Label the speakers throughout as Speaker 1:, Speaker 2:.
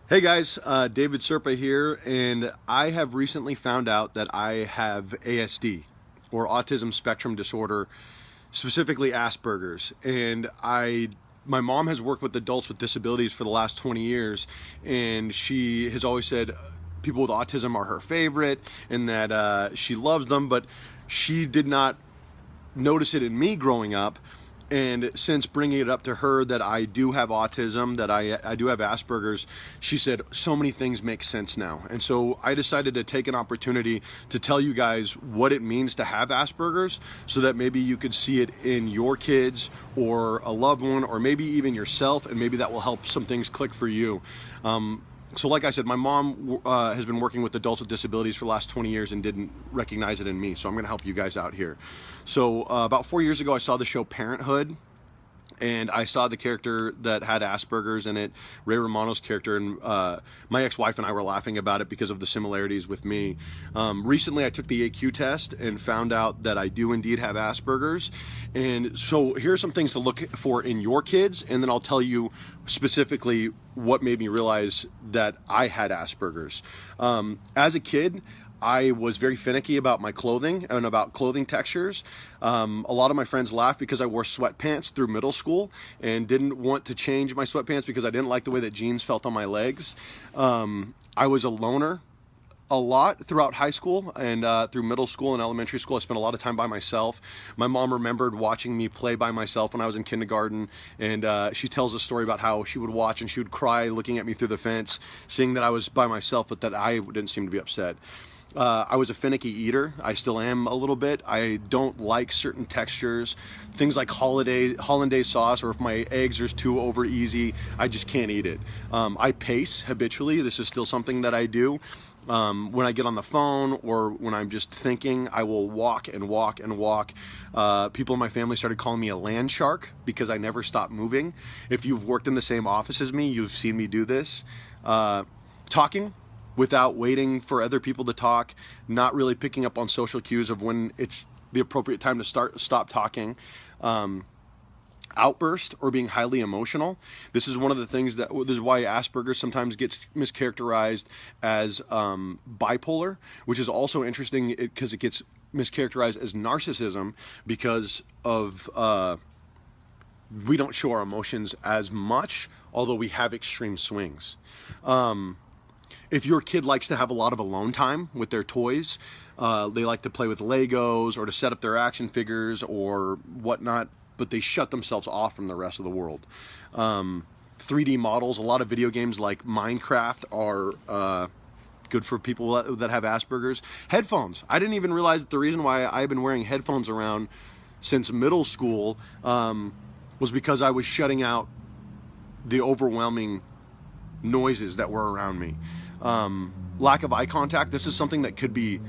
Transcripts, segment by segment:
Speaker 1: Hey guys, David Serpa here, and I have recently found out that I have ASD, or Autism Spectrum Disorder, specifically Asperger's. My mom has worked with adults with disabilities for the last 20 years, and she has always said people with autism are her favorite, and that she loves them, but she did not notice it in me growing up. And since bringing it up to her that I do have autism, that I do have Asperger's, she said so many things make sense now. And so I decided to take an opportunity to tell you guys what it means to have Asperger's, so that maybe you could see it in your kids or a loved one, or maybe even yourself, and maybe that will help some things click for you. So like I said, my mom has been working with adults with disabilities for the last 20 years and didn't recognize it in me, so I'm going to help you guys out here. So about 4 years ago, I saw the show Parenthood, and I saw the character that had Asperger's in it, Ray Romano's character, and my ex-wife and I were laughing about it because of the similarities with me. Recently, I took the AQ test and found out that I do indeed have Asperger's. And so here are some things to look for in your kids, and then I'll tell you specifically what made me realize that I had Asperger's. As a kid, I was very finicky about my clothing and about clothing textures. A lot of my friends laughed because I wore sweatpants through middle school and didn't want to change my sweatpants because I didn't like the way that jeans felt on my legs. I was a loner a lot throughout high school and through middle school and elementary school. I spent a lot of time by myself. My mom remembered watching me play by myself when I was in kindergarten, and she tells a story about how she would watch and she would cry looking at me through the fence, seeing that I was by myself, but that I didn't seem to be upset. I was a finicky eater. I still am a little bit. I don't like certain textures. Things like hollandaise sauce, or if my eggs are too over easy, I just can't eat it. I pace habitually. This is still something that I do. When I get on the phone or when I'm just thinking, I will walk and walk and walk. People in my family started calling me a land shark because I never stop moving. If you've worked in the same office as me, you've seen me do this. Talking without waiting for other people to talk, not really picking up on social cues of when it's the appropriate time to stop talking. Outburst or being highly emotional. This is one of the things this is why Asperger's sometimes gets mischaracterized as bipolar, which is also interesting because it gets mischaracterized as narcissism because of we don't show our emotions as much, although we have extreme swings. If your kid likes to have a lot of alone time with their toys, they like to play with Legos or to set up their action figures or whatnot, but they shut themselves off from the rest of the world. 3D models, a lot of video games like Minecraft are good for people that have Asperger's. Headphones. I didn't even realize that the reason why I've been wearing headphones around since middle school was because I was shutting out the overwhelming noises that were around me. Lack of eye contact. This is something that could be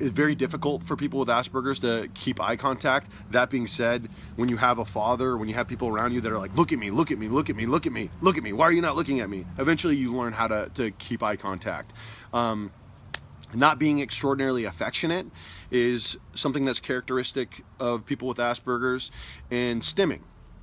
Speaker 1: is very difficult for people with Asperger's to keep eye contact. That being said, when you have a father, when you have people around you that are like, look at me, look at me, look at me, look at me, look at me, why are you not looking at me? Eventually you learn how to keep eye contact. Not being extraordinarily affectionate is something that's characteristic of people with Asperger's. And stimming.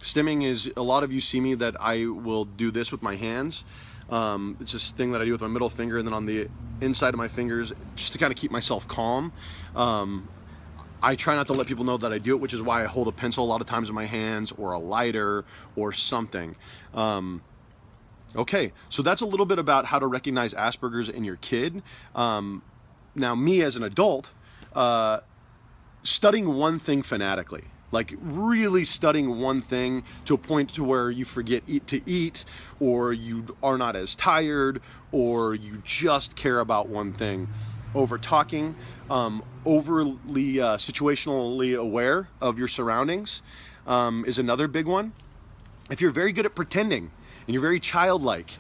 Speaker 1: Stimming is, a lot of you see me that I will do this with my hands. It's this thing that I do with my middle finger and then on the inside of my fingers just to kind of keep myself calm. I try not to let people know that I do it, which is why I hold a pencil a lot of times in my hands or a lighter or something. Okay, so that's a little bit about how to recognize Asperger's in your kid. Now, me as an adult, studying one thing fanatically. Like really studying one thing to a point to where you forget to eat, or you are not as tired, or you just care about one thing. Over talking, overly situationally aware of your surroundings is another big one. If you're very good at pretending and you're very childlike,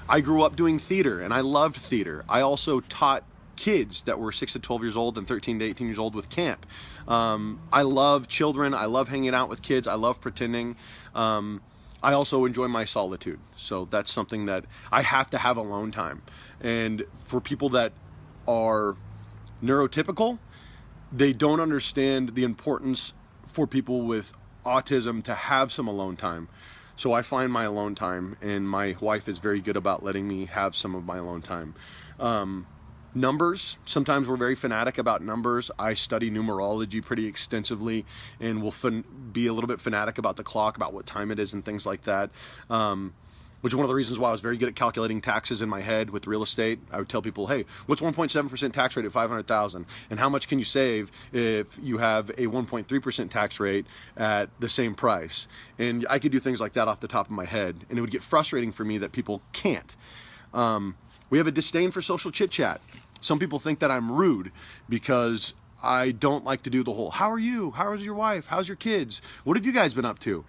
Speaker 1: I grew up doing theater and I loved theater. I also taught kids that were 6 to 12 years old and 13 to 18 years old with camp. I love children. I love hanging out with kids. I love pretending. I also enjoy my solitude. So that's something that I have to have alone time. And for people that are neurotypical, they don't understand the importance for people with autism to have some alone time. So I find my alone time, and my wife is very good about letting me have some of my alone time. Numbers, sometimes we're very fanatic about numbers. I study numerology pretty extensively, and will be a little bit fanatic about the clock, about what time it is and things like that. Which is one of the reasons why I was very good at calculating taxes in my head with real estate. I would tell people, hey, what's 1.7% tax rate at $500,000? And how much can you save if you have a 1.3% tax rate at the same price? And I could do things like that off the top of my head. And it would get frustrating for me that people can't. We have a disdain for social chit chat. Some people think that I'm rude because I don't like to do the whole, how are you? How is your wife? How's your kids? What have you guys been up to?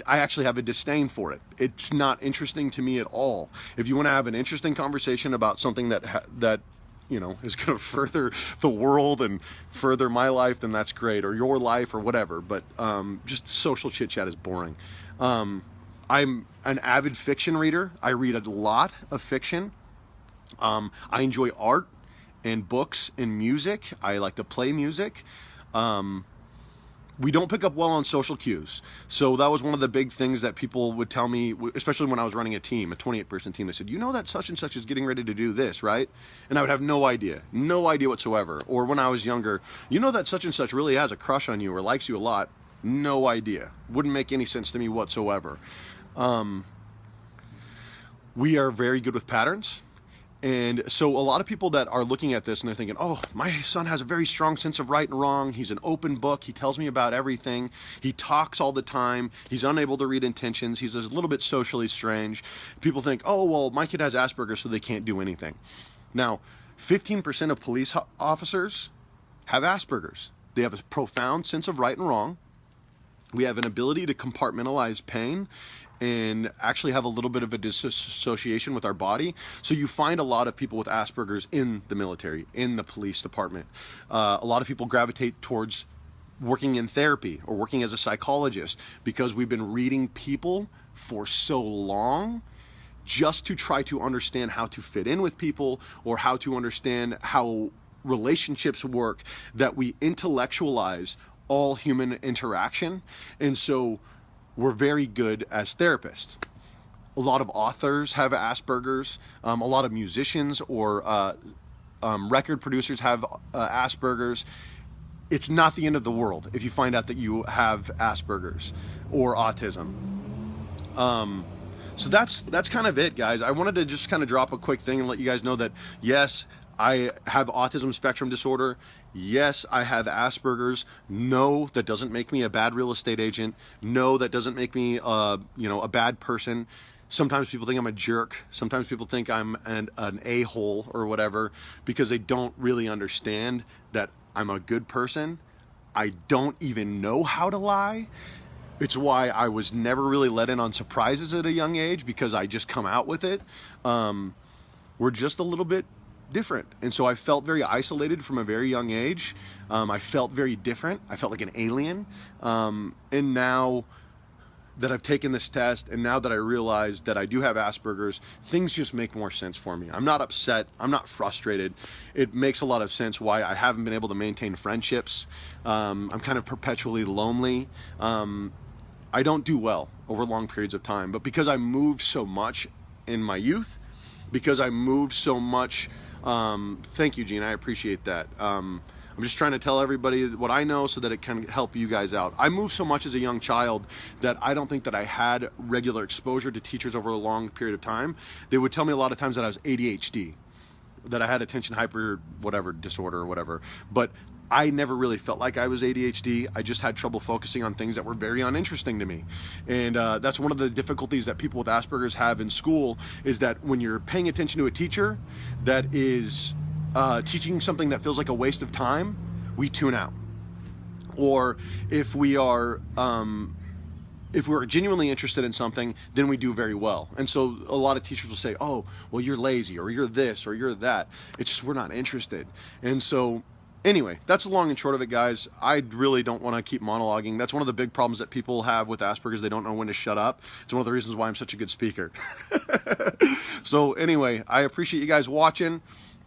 Speaker 1: I actually have a disdain for it. It's not interesting to me at all. If you want to have an interesting conversation about something that you know is going to further the world and further my life, then that's great, or your life, or whatever. But just social chit chat is boring. I'm an avid fiction reader. I read a lot of fiction. I enjoy art and books and music. I like to play music. We don't pick up well on social cues. So that was one of the big things that people would tell me, especially when I was running a team, a 28-person team. They said, you know that such and such is getting ready to do this, right? And I would have no idea whatsoever. Or when I was younger, you know that such and such really has a crush on you or likes you a lot. No idea. Wouldn't make any sense to me whatsoever. We are very good with patterns. And so a lot of people that are looking at this and they're thinking, oh, my son has a very strong sense of right and wrong. He's an open book. He tells me about everything. He talks all the time. He's unable to read intentions. He's a little bit socially strange. People think, oh, well, my kid has Asperger's, so they can't do anything. Now, 15% of police officers have Asperger's. They have a profound sense of right and wrong. We have an ability to compartmentalize pain and actually have a little bit of a disassociation with our body. So you find a lot of people with Asperger's in the military, in the police department. A lot of people gravitate towards working in therapy or working as a psychologist because we've been reading people for so long just to try to understand how to fit in with people or how to understand how relationships work, that we intellectualize all human interaction. And so we're very good as therapists. A lot of authors have Asperger's. A lot of musicians or record producers have Asperger's. It's not the end of the world if you find out that you have Asperger's or autism. So that's kind of it, guys. I wanted to just kind of drop a quick thing and let you guys know that, yes, I have autism spectrum disorder. Yes, I have Asperger's. No, that doesn't make me a bad real estate agent. No, that doesn't make me, a bad person. Sometimes people think I'm a jerk. Sometimes people think I'm an a-hole or whatever because they don't really understand that I'm a good person. I don't even know how to lie. It's why I was never really let in on surprises at a young age because I just come out with it. We're just a little bit different. And so I felt very isolated from a very young age. I felt very different. I felt like an alien. And now that I've taken this test and now that I realize that I do have Asperger's, things just make more sense for me. I'm not upset. I'm not frustrated. It makes a lot of sense why I haven't been able to maintain friendships. I'm kind of perpetually lonely. I don't do well over long periods of time, but because I moved so much in my youth, because I moved so much, thank you, Gene, I appreciate that. I'm just trying to tell everybody what I know so that it can help you guys out. I moved so much as a young child that I don't think that I had regular exposure to teachers over a long period of time. They would tell me a lot of times that I was ADHD, that I had attention hyper whatever disorder or whatever, but I never really felt like I was ADHD. I just had trouble focusing on things that were very uninteresting to me. And that's one of the difficulties that people with Asperger's have in school, is that when you're paying attention to a teacher that is teaching something that feels like a waste of time, we tune out. Or if we're genuinely interested in something, then we do very well. And so a lot of teachers will say, oh, well, you're lazy, or you're this, or you're that. It's just we're not interested. And so anyway, that's the long and short of it, guys. I really don't want to keep monologuing. That's one of the big problems that people have with Asperger's. They don't know when to shut up. It's one of the reasons why I'm such a good speaker. So anyway, I appreciate you guys watching.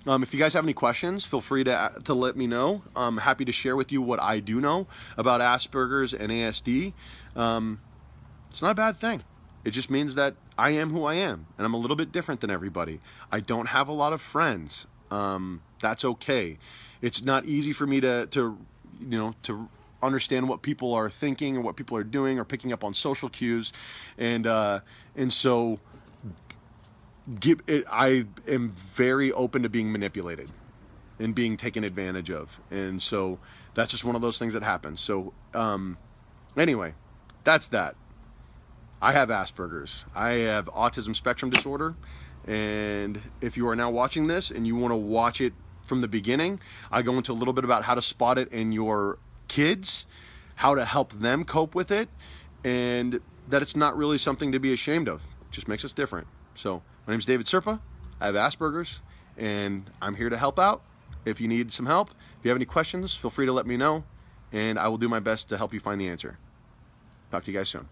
Speaker 1: If you guys have any questions, feel free to let me know. I'm happy to share with you what I do know about Asperger's and ASD. It's not a bad thing. It just means that I am who I am, and I'm a little bit different than everybody. I don't have a lot of friends. That's okay. It's not easy for me to understand what people are thinking or what people are doing or picking up on social cues, and so I am very open to being manipulated and being taken advantage of, and so that's just one of those things that happens. So anyway, that's that. I have Asperger's. I have autism spectrum disorder, and if you are now watching this and you want to watch it from the beginning, I go into a little bit about how to spot it in your kids, how to help them cope with it, and that it's not really something to be ashamed of. It just makes us different. So my name is David Serpa. I have Asperger's, and I'm here to help out. If you need some help, if you have any questions, feel free to let me know, and I will do my best to help you find the answer. Talk to you guys soon.